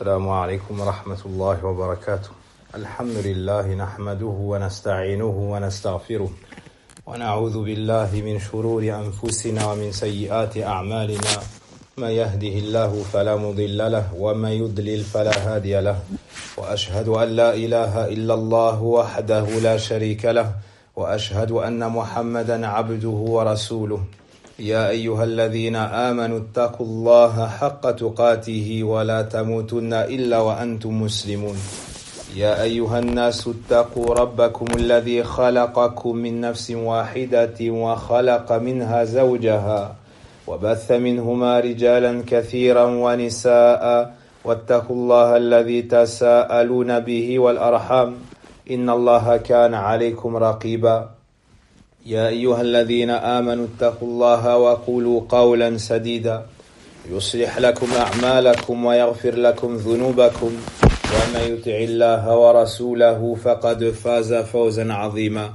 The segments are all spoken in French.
السلام عليكم ورحمة الله وبركاته. الحمد لله نحمده ونستعينه ونستغفره ونعوذ بالله من شرور أنفسنا ومن سيئات أعمالنا. من يهده الله فلا مضل له ومن يضلل فلا هادي له. وأشهد أن لا إله إلا الله وحده لا شريك له وأشهد أن محمدا عبده ورسوله. يا أيها الذين آمنوا اتقوا الله حق تقاته ولا تموتن إلا وأنتم مسلمون. يا أيها الناس اتقوا ربكم الذي خلقكم من نفس واحدة وخلق منها زوجها وبث منهما رجالا كثيرا ونساء واتقوا الله الذي تساءلون به والأرحام إن الله كان عليكم رقيبا. يا أيها الذين آمنوا اتقوا الله وقولوا قولا سديدا يصلح لكم أعمالكم ويغفر لكم ذنوبكم ومن يطع الله ورسوله فقد فاز فوزا عظيما.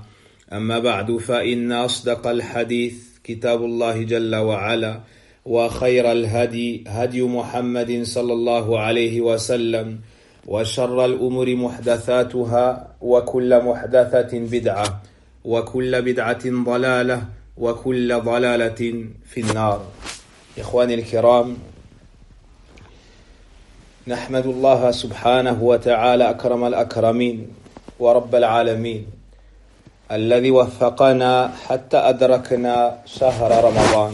أما بعد فإن أصدق الحديث كتاب الله جل وعلا وخير الهدي هدي محمد صلى الله عليه وسلم وشر الأمور محدثاتها وكل محدثة بدعة وكل بدعة ضلالة وكل ضلالة في النار. إخواني الكرام، نحمد الله سبحانه وتعالى أكرم الأكرمين ورب العالمين الذي وفقنا حتى أدركنا شهر رمضان.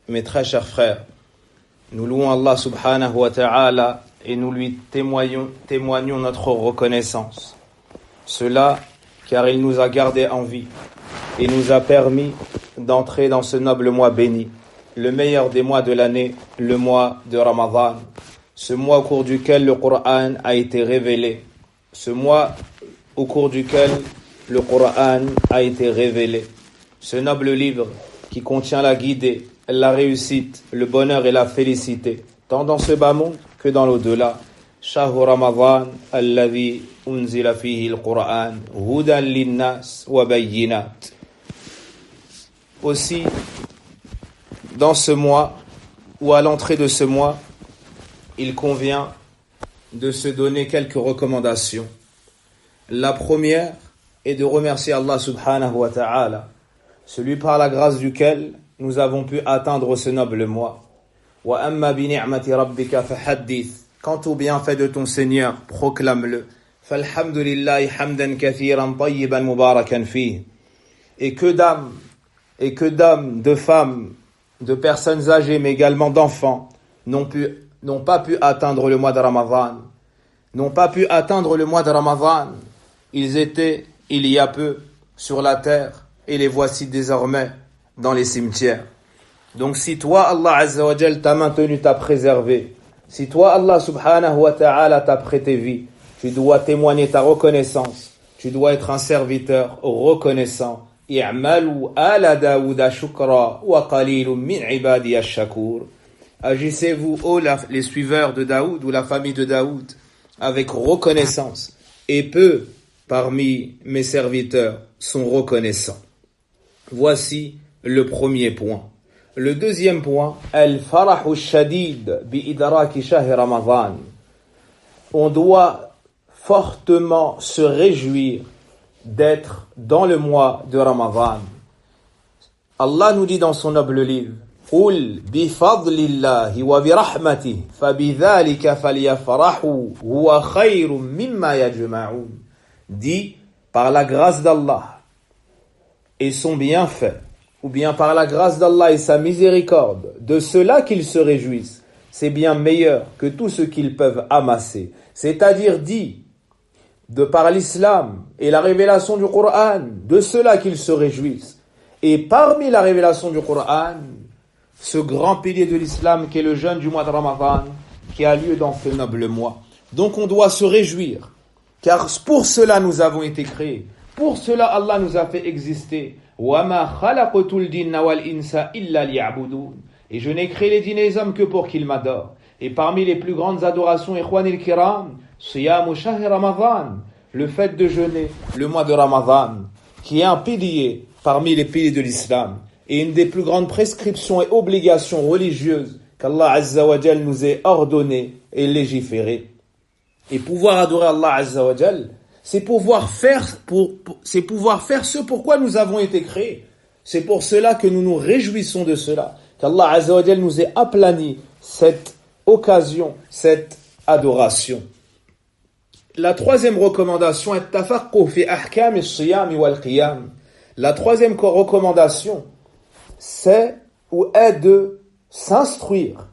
Mes très chers frères, nous louons Allah subhanahu wa ta'ala et nous lui témoignons notre reconnaissance. Cela car il nous a gardés en vie et nous a permis d'entrer dans ce noble mois béni, le meilleur des mois de l'année, le mois de Ramadan, ce mois au cours duquel le Coran a été révélé, ce mois au cours duquel le Coran a été révélé, ce noble livre qui contient la guidée, la réussite, le bonheur et la félicité, tant dans ce bas monde que dans l'au-delà. شهر رمضان الذي أنزل فيه القرآن هدى للناس وبينات. Aussi, dans ce mois, ou à l'entrée de ce mois, il convient de se donner quelques recommandations. La première est de remercier Allah subhanahu wa ta'ala, celui par la grâce duquel nous avons pu atteindre ce noble mois. Wa amma bi ni'mati rabbika fahaddith. Quant au bienfait de ton Seigneur, proclame-le. Falhamdulillahi hamdan kathiran tayyiban mubarakan fih. Et que d'âmes, de femmes, de personnes âgées, mais également d'enfants, n'ont pas pu atteindre le mois de Ramadan. Ils étaient, il y a peu, sur la terre, et les voici désormais dans les cimetières. Donc si toi, Allah Azza wa Jal, t'a maintenu, t'a préservé, si toi, Allah subhanahu wa ta'ala t'a prêté vie, tu dois témoigner ta reconnaissance. Tu dois être un serviteur reconnaissant. I'malu ala Daouda shukra wa qalilun min ibadi ash-shakur. Agissez-vous, les suiveurs de Daoud ou la famille de Daoud, avec reconnaissance. Et peu parmi mes serviteurs sont reconnaissants. Voici le premier point. Le deuxième point, al-farahu shadid bi-idraki shahr Ramadan. On doit fortement se réjouir d'être dans le mois de Ramadan. Allah nous dit dans son noble livre, Qul bi fadlillahi wa bi rahmatihi fabidhalika falyafrahu huwa khayrun mimma yajma'un. Dit par la grâce d'Allah et son bienfait, ou bien par la grâce d'Allah et sa miséricorde, de cela qu'ils se réjouissent, c'est bien meilleur que tout ce qu'ils peuvent amasser. C'est-à-dire dit, de par l'islam et la révélation du Coran, de cela qu'ils se réjouissent. Et parmi la révélation du Coran, ce grand pilier de l'islam qui est le jeûne du mois de Ramadan, qui a lieu dans ce noble mois. Donc on doit se réjouir, car pour cela nous avons été créés. Pour cela Allah nous a fait exister. وَمَا خَلَقْتُ الْجِنَّ وَالْإِنسَ إِلَّا لِيَعْبُدُونَ. Et je n'ai créé les djinns et les hommes que pour qu'ils m'adorent. Et parmi les plus grandes adorations, ikhwanil kiram, siyamu shahr Ramadan, le fait de jeûner le mois de Ramadan, qui est un pilier parmi les piliers de l'islam, et une des plus grandes prescriptions et obligations religieuses qu'Allah Azza wa Jal nous ait ordonné et légiféré. Et pouvoir adorer Allah Azza wa Jal, c'est pouvoir faire ce pourquoi nous avons été créés. C'est pour cela que nous nous réjouissons de cela, qu'Allah Azza wa Jal nous ait aplani cette occasion, cette adoration. La troisième recommandation est tafaqquh fi ahkam as-siyam wal qiyam. La troisième recommandation, c'est ou est de s'instruire,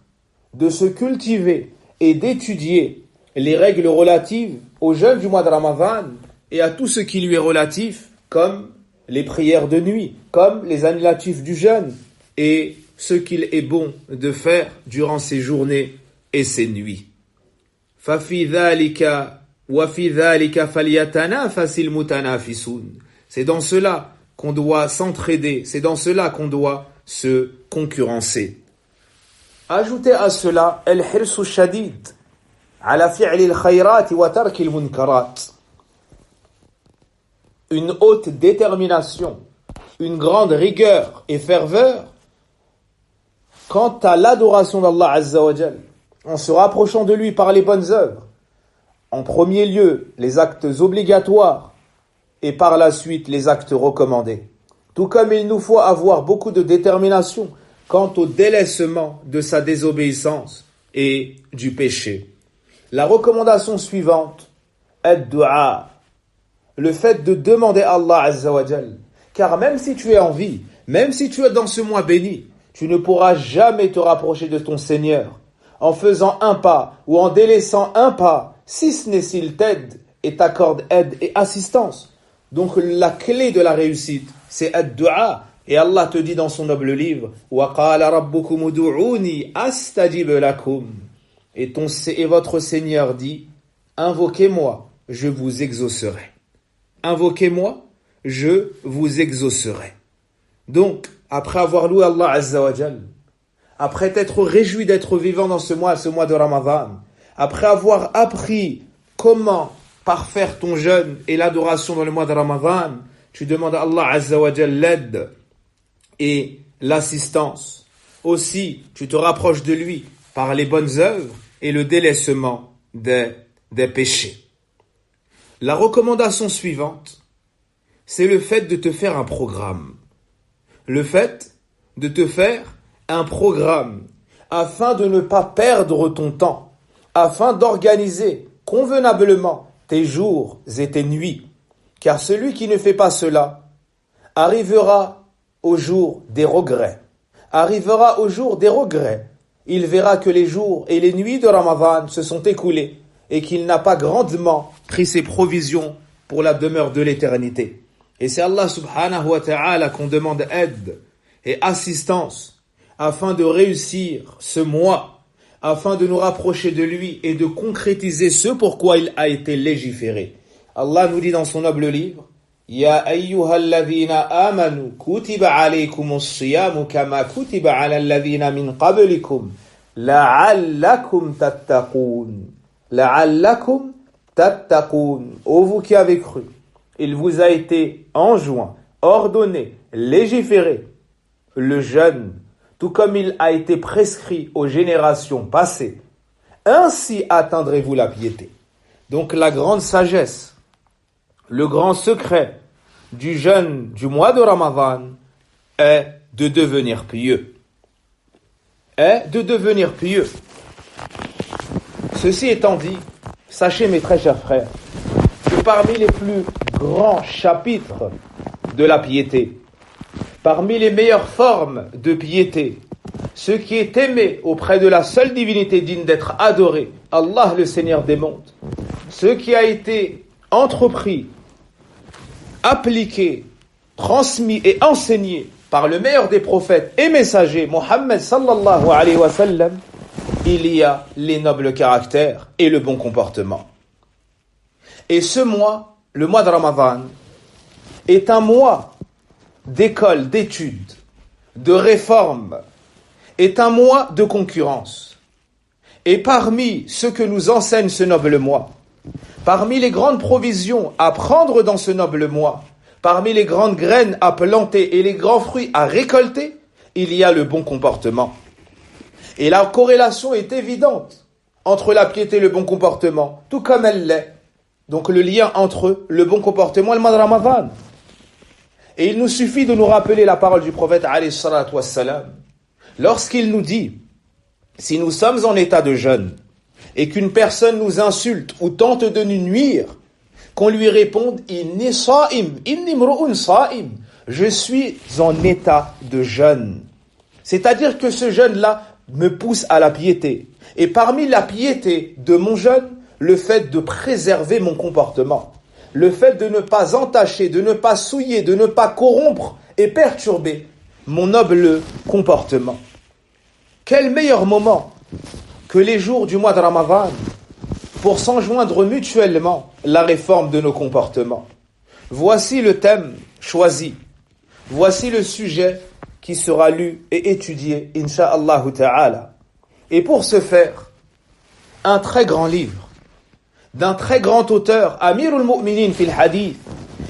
de se cultiver et d'étudier les règles relatives au jeûne du mois de Ramadan et à tout ce qui lui est relatif, comme les prières de nuit, comme les annulatifs du jeûne et ce qu'il est bon de faire durant ces journées et ces nuits. فَفِي ذَلِكَ وَفِي ذَلِكَ فَلْيَتَنَافَسِ الْمُتَنَافِسُونَ. C'est dans cela qu'on doit s'entraider, c'est dans cela qu'on doit se concurrencer. Ajoutez à cela الحرص الشديد على فعل الخيرات وترك المنكرات. Une haute détermination, une grande rigueur et ferveur quant à l'adoration d'Allah Azza wa Jal, en se rapprochant de lui par les bonnes œuvres. En premier lieu, les actes obligatoires et par la suite les actes recommandés. Tout comme il nous faut avoir beaucoup de détermination quant au délaissement de sa désobéissance et du péché. La recommandation suivante est dua, le fait de demander à Allah Azza wa Jal. Car même si tu es en vie, même si tu es dans ce mois béni, tu ne pourras jamais te rapprocher de ton Seigneur en faisant un pas ou en délaissant un pas, si ce n'est s'il t'aide et t'accorde aide et assistance. Donc la clé de la réussite, c'est ad-du'a. Et Allah te dit dans son noble livre, وَقَالَ رَبُّكُمُ دُعُونِي أَسْتَجِبْ لَكُمْ. Et votre Seigneur dit, invoquez-moi, je vous exaucerai. Invoquez-moi, je vous exaucerai. Donc, après avoir loué Allah Azza wa Jal, après t'être réjoui d'être vivant dans ce mois de Ramadan, après avoir appris comment parfaire ton jeûne et l'adoration dans le mois de Ramadan, tu demandes à Allah Azza wa Jal l'aide et l'assistance. Aussi, tu te rapproches de lui par les bonnes œuvres et le délaissement des péchés. La recommandation suivante, c'est le fait de te faire un programme. Le fait de te faire un programme afin de ne pas perdre ton temps, afin d'organiser convenablement tes jours et tes nuits. Car celui qui ne fait pas cela arrivera au jour des regrets. Arrivera au jour des regrets. Il verra que les jours et les nuits de Ramadan se sont écoulés et qu'il n'a pas grandement pris ses provisions pour la demeure de l'éternité. Et c'est Allah subhanahu wa ta'ala qu'on demande aide et assistance afin de réussir ce mois, afin de nous rapprocher de lui et de concrétiser ce pourquoi il a été légiféré. Allah nous dit dans son noble livre, Ya ayyuhalladhina amanu kutiba alaykumus siyamu kama kutiba ala alladhina min qablikum la'allakum tattaqun. La'allakum tattaqun. Ô vous qui avez cru, il vous a été enjoint, ordonné, légiféré le jeûne, tout comme il a été prescrit aux générations passées. Ainsi atteindrez-vous la piété. Donc la grande sagesse, le grand secret du jeûne du mois de Ramadan est de devenir pieux. Ceci étant dit, sachez mes très chers frères, que parmi les plus grands chapitres de la piété, parmi les meilleures formes de piété, ce qui est aimé auprès de la seule divinité digne d'être adorée, Allah le Seigneur des mondes, ce qui a été entrepris, appliqué, transmis et enseigné par le meilleur des prophètes et messagers, Mohammed sallallahu alayhi wa sallam, il y a les nobles caractères et le bon comportement. Et ce mois, le mois de Ramadan, est un mois d'école, d'études, de réformes, est un mois de concurrence. Et parmi ce que nous enseigne ce noble mois, parmi les grandes provisions à prendre dans ce noble mois, parmi les grandes graines à planter et les grands fruits à récolter, il y a le bon comportement. Et la corrélation est évidente entre la piété et le bon comportement, tout comme elle l'est. Donc le lien entre le bon comportement et le mois de Ramadan. Et il nous suffit de nous rappeler la parole du prophète alayhi salatu wassalam. Lorsqu'il nous dit, si nous sommes en état de jeûne, et qu'une personne nous insulte ou tente de nous nuire, qu'on lui réponde, inni sa'im, inni mru'un sa'im, je suis en état de jeûne. C'est-à-dire que ce jeûne-là me pousse à la piété. Et parmi la piété de mon jeûne, le fait de préserver mon comportement, le fait de ne pas entacher, de ne pas souiller, de ne pas corrompre et perturber mon noble comportement. Quel meilleur moment que les jours du mois de Ramadan pour s'enjoindre mutuellement la réforme de nos comportements. Voici le thème choisi. Voici le sujet qui sera lu et étudié, insha'Allah ta'ala. Et pour ce faire, un très grand livre d'un très grand auteur, Amirul Mu'minin fil Hadith,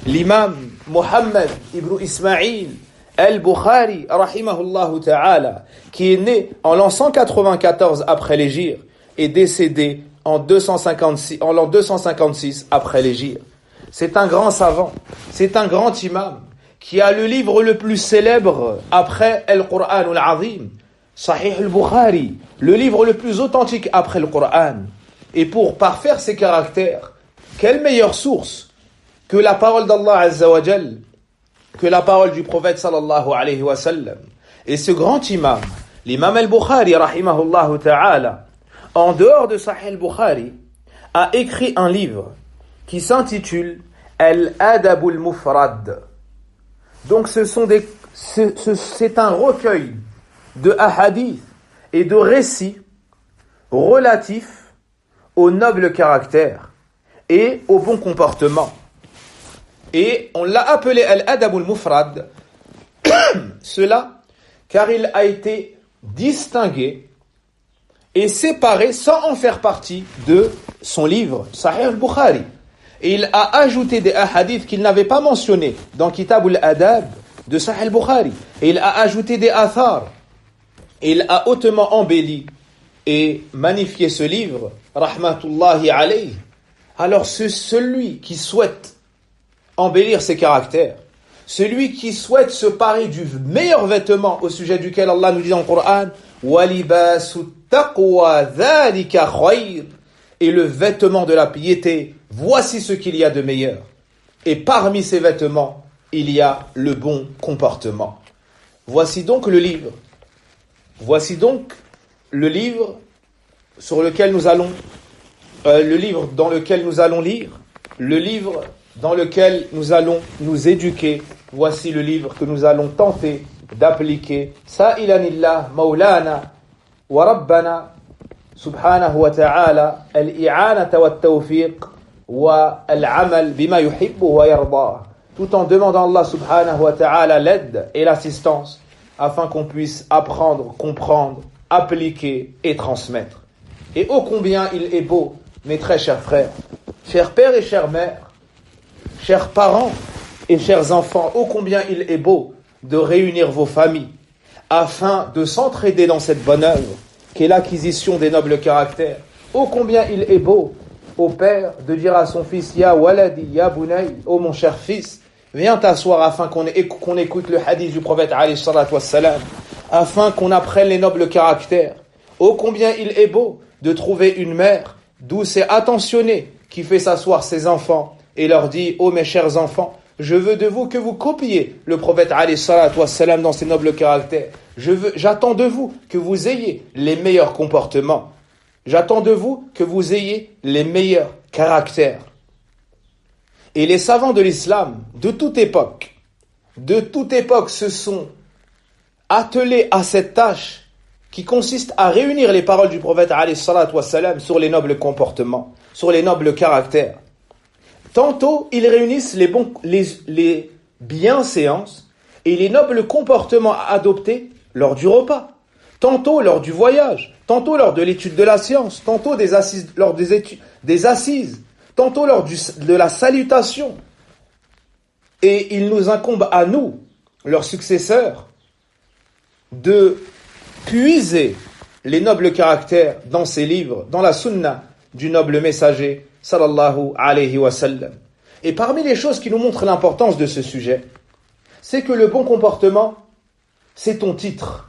l'imam Muhammad ibn Ismail al-Bukhari, rahimahullah ta'ala, qui est né en l'an 194 après l'Hégire et décédé en l'an 256 après l'Hégire. C'est un grand savant, c'est un grand imam, qui a le livre le plus célèbre après Al-Qur'an al-Azim, Sahih al-Bukhari, le livre le plus authentique après le Qur'an. Et pour parfaire ses caractères, quelle meilleure source que la parole d'Allah Azza wa Jal, que la parole du prophète sallallahu alayhi wa sallam. Et ce grand imam, l'imam al-Bukhari, rahimahullah ta'ala, en dehors de Sahih al-Bukhari, a écrit un livre qui s'intitule Al-Adab al-Mufrad. Donc c'est un recueil de ahadith et de récits relatifs au noble caractère et au bon comportement. Et on l'a appelé Al-Adab al-Mufrad, cela car il a été distingué et séparé sans en faire partie de son livre, Sahih al-Bukhari. Et il a ajouté des ahadiths qu'il n'avait pas mentionnés dans Kitab al-Adab de Sahih al-Bukhari. Et il a ajouté des athars. Et il a hautement embelli et magnifié ce livre, rahmatullahi alayhi. Alors celui qui souhaite embellir ses caractères, celui qui souhaite se parer du meilleur vêtement au sujet duquel Allah nous dit dans le Coran, وَلِبَاسُ التَّقْوَى ذَلِكَ خَيْرٌ, et le vêtement de la piété, voici ce qu'il y a de meilleur. Et parmi ces vêtements, il y a le bon comportement. Voici donc le livre. Voici donc le livre sur lequel nous allons, le livre dans lequel nous allons lire, le livre dans lequel nous allons nous éduquer. Voici le livre que nous allons tenter d'appliquer. Sa'ilanillah maulana wa rabbana subhanahu wa ta'ala al-i'anata wa at-tawfiq wa al-amal bima yuhibbu wa yarda, tout en demandant Allah subhanahu wa ta'ala l'aide et l'assistance afin qu'on puisse apprendre, comprendre, appliquer et transmettre. Et ô combien il est beau, mes très chers frères, chers pères et chères mères, chers parents et chers enfants, ô combien il est beau de réunir vos familles afin de s'entraider dans cette bonne œuvre qu'est l'acquisition des nobles caractères. Ô combien il est beau au père de dire à son fils, Ya waladi, Ya bunay, ô mon cher fils, viens t'asseoir afin qu'on écoute le hadith du prophète alayhi salatu wassalam, afin qu'on apprenne les nobles caractères. Ô combien il est beau de trouver une mère douce et attentionnée qui fait s'asseoir ses enfants et leur dit, ô mes chers enfants, je veux de vous que vous copiez le prophète alayhi salatu wassalam dans ses nobles caractères. J'attends de vous que vous ayez les meilleurs comportements. J'attends de vous que vous ayez les meilleurs caractères. Et les savants de l'islam, de toute époque, se sont attelés à cette tâche qui consiste à réunir les paroles du prophète alayhi salatu wassalam sur les nobles comportements, sur les nobles caractères. Tantôt, ils réunissent les bienséances et les nobles comportements à adopter lors du repas, tantôt lors du voyage, tantôt lors de l'étude de la science, tantôt lors des assises, tantôt lors de la salutation. Et il nous incombe à nous, leurs successeurs, de puiser les nobles caractères dans ses livres, dans la sunna du noble messager, sallallahu alayhi wa sallam. Et parmi les choses qui nous montrent l'importance de ce sujet, c'est que le bon comportement, c'est ton titre.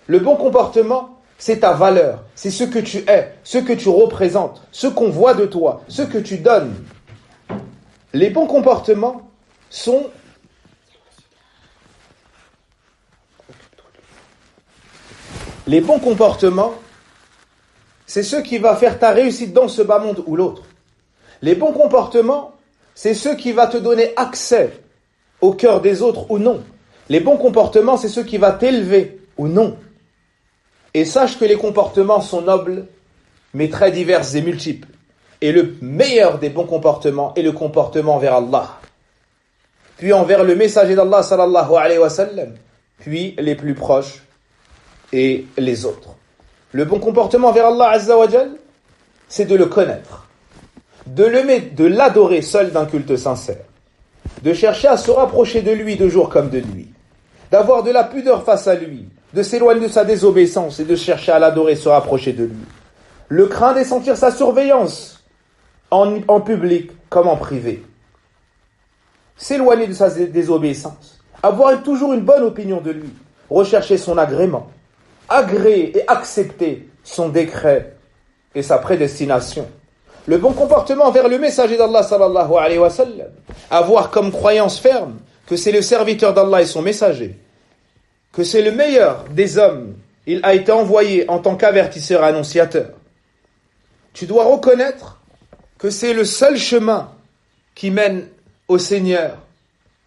Le bon comportement, c'est ta valeur, c'est ce que tu es, ce que tu représentes, ce qu'on voit de toi, ce que tu donnes. Les bons comportements sont les bons comportements, c'est ce qui va faire ta réussite dans ce bas monde ou l'autre. Les bons comportements, c'est ce qui va te donner accès au cœur des autres ou non. Les bons comportements, c'est ce qui va t'élever ou non. Et sache que les comportements sont nobles, mais très divers et multiples. Et le meilleur des bons comportements est le comportement envers Allah. Puis envers le messager d'Allah, sallallahu alayhi wa sallam. Puis les plus proches et les autres. Le bon comportement envers Allah, azza wa jal, c'est de le connaître. De l'aimer, de l'adorer seul d'un culte sincère. De chercher à se rapprocher de lui de jour comme de nuit. D'avoir de la pudeur face à lui. De s'éloigner de sa désobéissance et de chercher à l'adorer, se rapprocher de lui. Le craindre et sentir sa surveillance en public comme en privé. S'éloigner de sa désobéissance. Avoir toujours une bonne opinion de lui. Rechercher son agrément. Agréer et accepter son décret et sa prédestination. Le bon comportement envers le messager d'Allah sallallahu alayhi wa sallam. Avoir comme croyance ferme que c'est le serviteur d'Allah et son messager. Que c'est le meilleur des hommes. Il a été envoyé en tant qu'avertisseur annonciateur. Tu dois reconnaître que c'est le seul chemin qui mène au Seigneur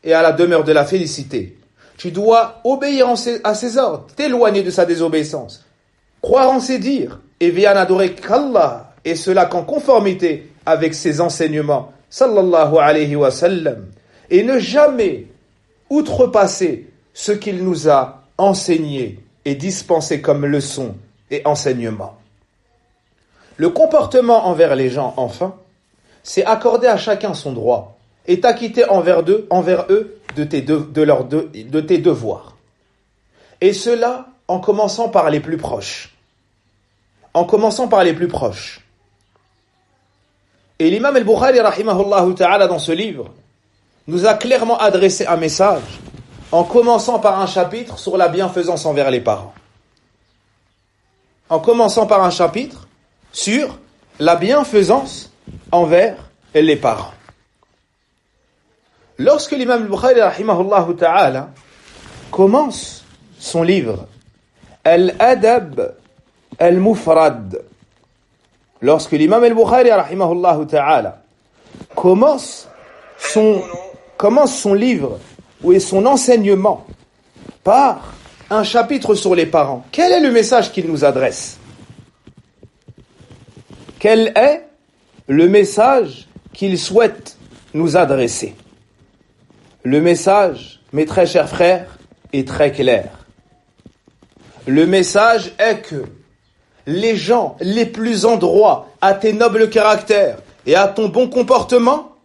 et à la demeure de la félicité. Tu dois obéir à ses ordres, t'éloigner de sa désobéissance, croire en ses dires et veiller n'adorer qu'Allah, et cela qu'en conformité avec ses enseignements, sallallahu alayhi wa sallam, et ne jamais outrepasser ce qu'il nous a enseigné et dispensé comme leçon et enseignement. Le comportement envers les gens, enfin, c'est accorder à chacun son droit et t'acquitter envers eux de tes devoirs. Et cela en commençant par les plus proches. Et l'imam al-Bukhari, rahimahullah ta'ala, dans ce livre, nous a clairement adressé un message en commençant par un chapitre sur la bienfaisance envers les parents. En commençant par un chapitre sur la bienfaisance envers les parents. Lorsque l'imam al-Bukhari, rahimahullah ta'ala, commence son livre, Al-Adab al-Mufrad, lorsque l'imam al-Bukhari, rahimahullah ta'ala, commence son livre ou son enseignement par un chapitre sur les parents, quel est le message qu'il nous adresse? Quel est le message qu'il souhaite nous adresser? Le message, mes très chers frères, est très clair. Le message est que les gens les plus en droit à tes nobles caractères et à ton bon comportement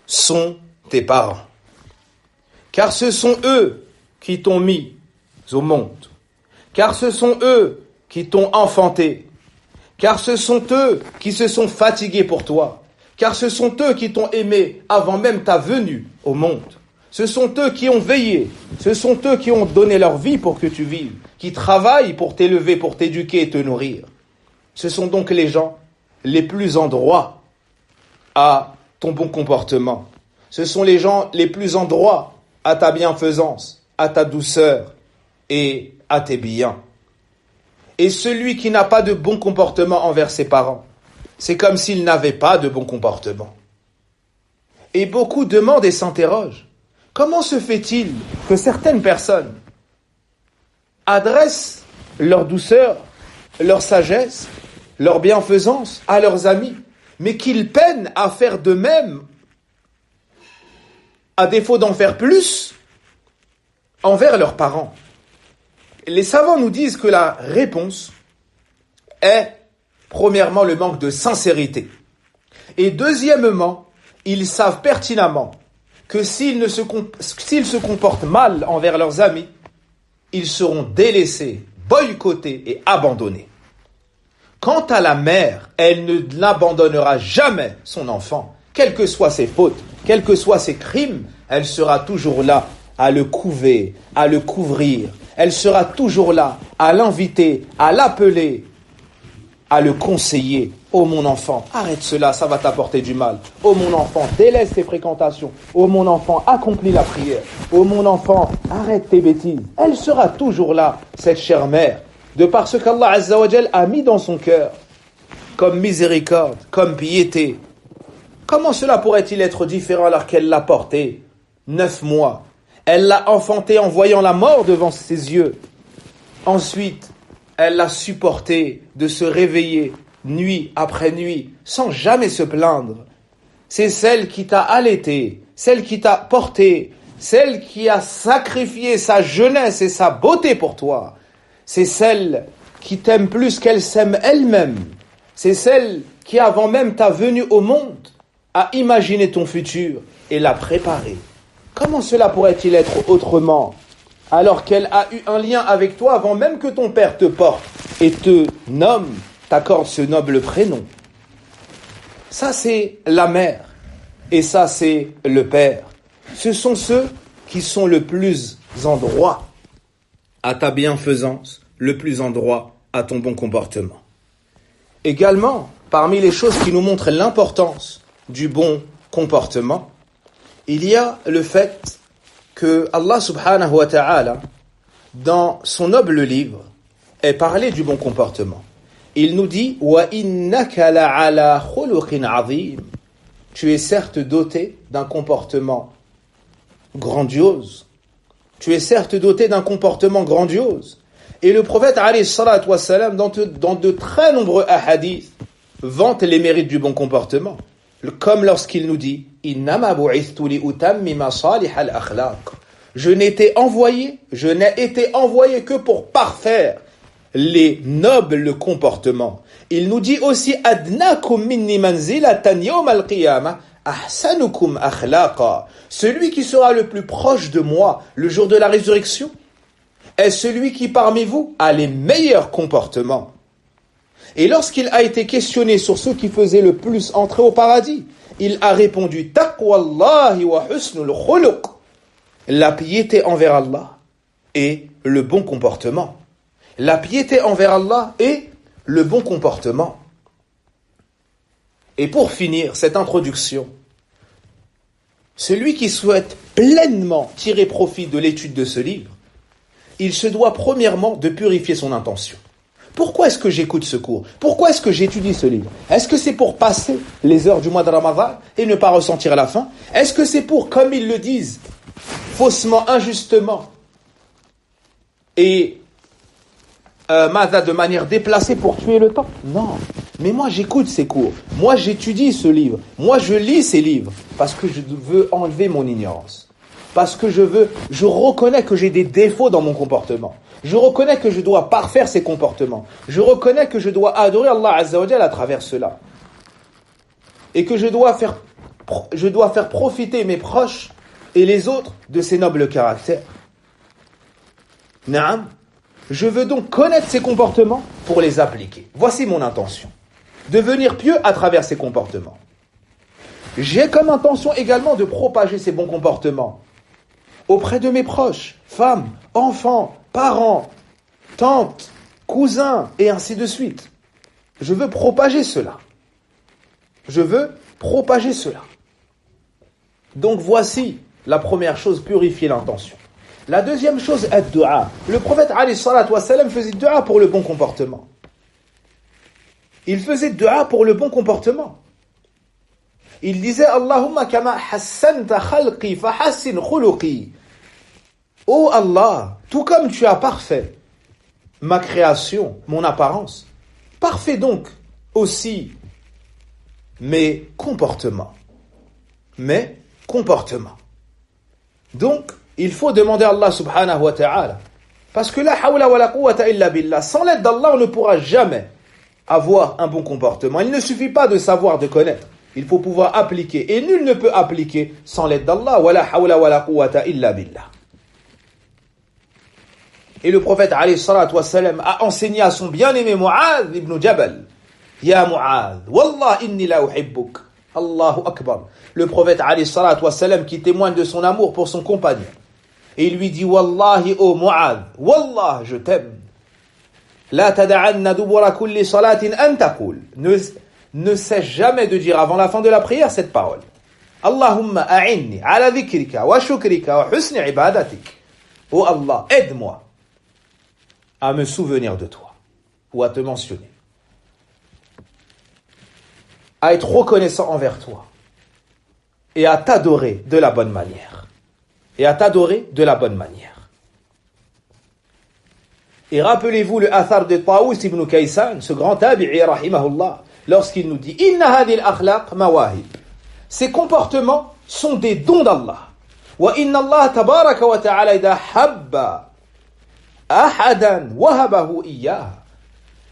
sont tes parents. Car ce sont eux qui t'ont mis au monde. Car ce sont eux qui t'ont enfanté. Car ce sont eux qui se sont fatigués pour toi. Car ce sont eux qui t'ont aimé avant même ta venue au monde. Ce sont eux qui ont veillé. Ce sont eux qui ont donné leur vie pour que tu vives. Qui travaillent pour t'élever, pour t'éduquer et te nourrir. Ce sont donc les gens les plus en droit à ton bon comportement. Ce sont les gens les plus en droit à ta bienfaisance, à ta douceur et à tes biens. Et celui qui n'a pas de bon comportement envers ses parents, c'est comme s'il n'avait pas de bon comportement. Et beaucoup demandent et s'interrogent, comment se fait-il que certaines personnes adressent leur douceur, leur sagesse, leur bienfaisance à leurs amis, mais qu'ils peinent à faire de même, à défaut d'en faire plus, envers leurs parents? Les savants nous disent que la réponse est, premièrement, le manque de sincérité. Et deuxièmement, ils savent pertinemment que s'ils se comportent mal envers leurs amis, ils seront délaissés, boycottés et abandonnés. Quant à la mère, elle ne l'abandonnera jamais son enfant. Quelles que soient ses fautes, quels que soient ses crimes, elle sera toujours là à le couver, à le couvrir. Elle sera toujours là à l'inviter, à l'appeler, à le conseiller. Oh mon enfant, arrête cela, ça va t'apporter du mal. Oh mon enfant, délaisse tes fréquentations. Oh mon enfant, accomplis la prière. Oh mon enfant, arrête tes bêtises. Elle sera toujours là, cette chère mère, de par ce qu'Allah Azza wa Jal a mis dans son cœur, comme miséricorde, comme piété. Comment cela pourrait-il être différent alors qu'elle l'a porté 9 mois? Elle l'a enfanté en voyant la mort devant ses yeux. Ensuite, elle l'a supporté de se réveiller nuit après nuit sans jamais se plaindre. C'est celle qui t'a allaité, celle qui t'a porté, celle qui a sacrifié sa jeunesse et sa beauté pour toi. C'est celle qui t'aime plus qu'elle s'aime elle-même. C'est celle qui, avant même ta venue au monde, a imaginé ton futur et l'a préparé. Comment cela pourrait-il être autrement, alors qu'elle a eu un lien avec toi avant même que ton père te porte et te nomme, t'accorde ce noble prénom? Ça, c'est la mère et ça, c'est le père. Ce sont ceux qui sont le plus en droit à ta bienfaisance, le plus en droit à ton bon comportement. Également, parmi les choses qui nous montrent l'importance du bon comportement, il y a le fait que Allah subhanahu wa ta'ala, dans son noble livre, ait parlé du bon comportement. Il nous dit « Wa innaka la'ala khuluqin 'azim » Tu es certes doté d'un comportement grandiose. Tu es certes doté d'un comportement grandiose. Et le prophète, alayhi salatu wassalam, dans de très nombreux hadiths, vante les mérites du bon comportement. Comme lorsqu'il nous dit « Innama bu'ithtu li utammima salih al-akhlaq » Je n'ai été envoyé que pour parfaire les nobles comportements. Il nous dit aussi « Adnakum minni manzilatan yawm al-qiyamah ahsanukum akhlaqa » Celui qui sera le plus proche de moi le jour de la résurrection est celui qui parmi vous a les meilleurs comportements. Et lorsqu'il a été questionné sur ceux qui faisaient le plus entrer au paradis, il a répondu « Taqwallahi wa husnul khuluq » La piété envers Allah et le bon comportement. La piété envers Allah et le bon comportement. Et pour finir cette introduction, celui qui souhaite pleinement tirer profit de l'étude de ce livre, il se doit premièrement de purifier son intention. Pourquoi est-ce que j'écoute ce cours? Pourquoi est-ce que j'étudie ce livre? Est-ce que c'est pour passer les heures du mois de Ramadan et ne pas ressentir la faim? Est-ce que c'est pour, comme ils le disent, faussement, injustement, et de manière déplacée pour tuer le temps? Non. Mais moi j'écoute ces cours, moi j'étudie ce livre, moi je lis ces livres, parce que je veux enlever mon ignorance. Parce que je reconnais que j'ai des défauts dans mon comportement. Je reconnais que je dois parfaire ces comportements. Je reconnais que je dois adorer Allah Azza wa Jalla à travers cela. Et que je dois faire profiter mes proches et les autres de ces nobles caractères. Naam. Je veux donc connaître ces comportements pour les appliquer. Voici mon intention. Devenir pieux à travers ces comportements. J'ai comme intention également de propager ces bons comportements auprès de mes proches, femmes, enfants, parents, tantes, cousins, et ainsi de suite. Je veux propager cela. Donc voici la première chose, purifier l'intention. La deuxième chose, ad-du'a. Le prophète alayhi salatu wassalam faisait du'a pour le bon comportement. Il faisait du'a pour le bon comportement. Il disait Allahumma kama hassanta khalqi fa hassin khuluqi. Oh Allah, tout comme tu as parfait ma création, mon apparence, parfait donc aussi mes comportements. Donc, il faut demander à Allah subhanahu wa ta'ala. Parce que la hawla wa la quwwata illa billah, sans l'aide d'Allah, on ne pourra jamais avoir un bon comportement. Il ne suffit pas de savoir, de connaître. Il faut pouvoir appliquer. Et nul ne peut appliquer sans l'aide d'Allah. Wa la hawla wa la quwwata illa billah. Et le prophète alayhi salatu wassalam a enseigné à son bien-aimé Mu'adh ibn Jabal Ya Mu'adh, Wallah inni la uhibbuk. Allahu Akbar. Le prophète alayhi salatu wassalam qui témoigne de son amour pour son compagnon. Et il lui dit, Wallahi, oh Mu'adh, Wallah, je t'aime. La tada'anna dubura kulli salatin an taqul. Ne cesse jamais de dire avant la fin de la prière cette parole. Allahumma a'inni ala dhikrika wa shukrika wa husni ibadatik. Oh Allah, aide-moi à me souvenir de toi ou à te mentionner. À être reconnaissant envers toi et à t'adorer de la bonne manière. Et à t'adorer de la bonne manière. Et rappelez-vous le athar de Tawus ibn Kaysan, ce grand tabi'i rahimahullah, lorsqu'il nous dit Inna hadil akhlaq mawahib. Ces comportements sont des dons d'Allah. Wa inna Allah tabaraka wa ta'ala idha habba ahadan wahabahu iyyaha.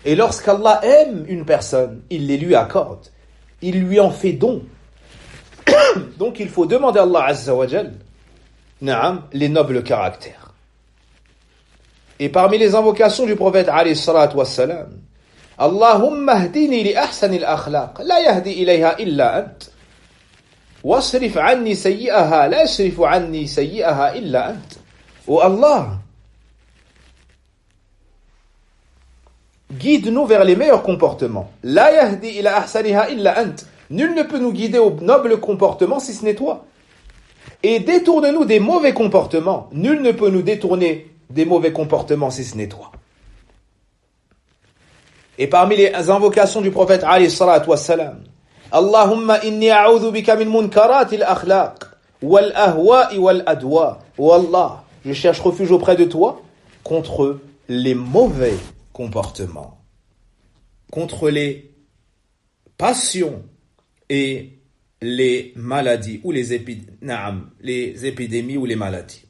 Et lorsqu'Allah aime une personne, il les lui accorde. Il lui en fait don. Donc il faut demander à Allah Azza wa Jal, na'am, les nobles caractères. Et parmi les invocations du prophète alayhi salatu wassalam, Allahumma hdini li ahsani al-akhlaq, la yahdi ilayha illa ant. Wasrif anni sayyi'aha, la yasrifu anni sayyi'aha illa ant. Oh Allah, guide-nous vers les meilleurs comportements. La yahdi ila ahsaniha illa ant. Nul ne peut nous guider au noble comportement si ce n'est toi. Et détourne-nous des mauvais comportements. Nul ne peut nous détourner des mauvais comportements si ce n'est toi. Et parmi les invocations du prophète alayhi salatu wassalam, Allahumma inni a'udhu bika min munkarati al-akhlaq wal ahwa'i wal adwa. Oh Allah, je cherche refuge auprès de toi contre les mauvais comportements, contre les passions et les maladies ou les épidémies ou les maladies.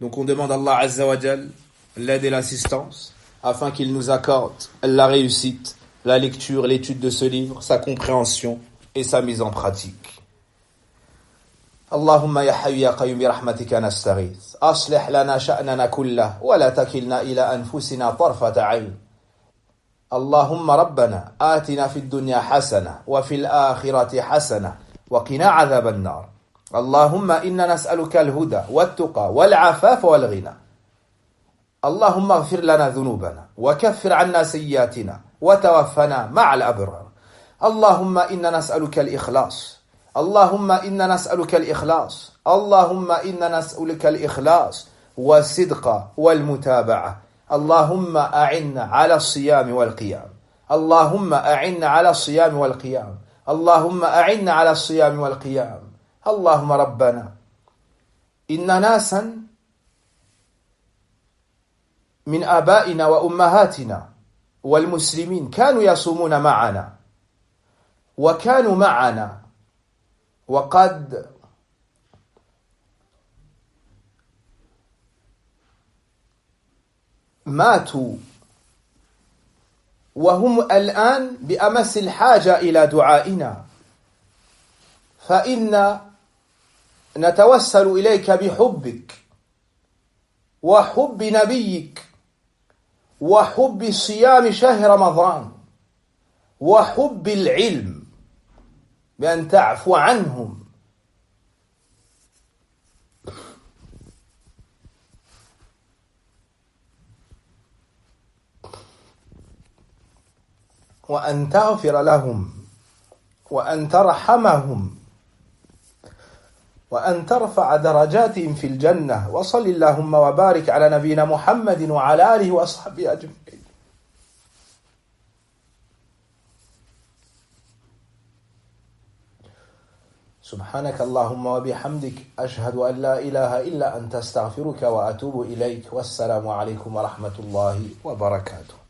Donc on demande à Allah Azza wa Jal l'aide et l'assistance afin qu'il nous accorde la réussite, la lecture, l'étude de ce livre, sa compréhension et sa mise en pratique. Allahumma ya hayyu ya qayyum bi rahmatika nastaghith. Aslih lana sha'nana kullah wa la takilna ila anfusina tarfata 'ayn. اللهم ربنا آتنا في الدنيا حسنة وفي الآخرة حسنة وقنا عذاب النار اللهم إنا نسألك الهدى والتقى والعفاف والغنى اللهم اغفر لنا ذنوبنا وكفر عنا سيئاتنا وتوفنا مع الأبرار اللهم إنا نسألك الإخلاص اللهم إنا نسألك الإخلاص اللهم إنا نسألك الإخلاص والصدق والمتابعة اللهم أعنا على الصيام والقيام اللهم أعنا على الصيام والقيام اللهم أعنا على الصيام والقيام اللهم ربنا إن ناسا من آبائنا وأمهاتنا والمسلمين كانوا يصومون معنا وكانوا معنا وقد ماتوا وهم الآن بأمس الحاجة إلى دعائنا فإن نتوسل إليك بحبك وحب نبيك وحب صيام شهر رمضان وحب العلم بأن تعفو عنهم وأن تغفر لهم وأن ترحمهم وأن ترفع درجاتهم في الجنة وصل اللهم وبارك على نبينا محمد وعلى آله وأصحابه أجمعين سبحانك اللهم وبحمدك أشهد أن لا إله إلا أنت استغفرك وأتوب إليك والسلام عليكم ورحمة الله وبركاته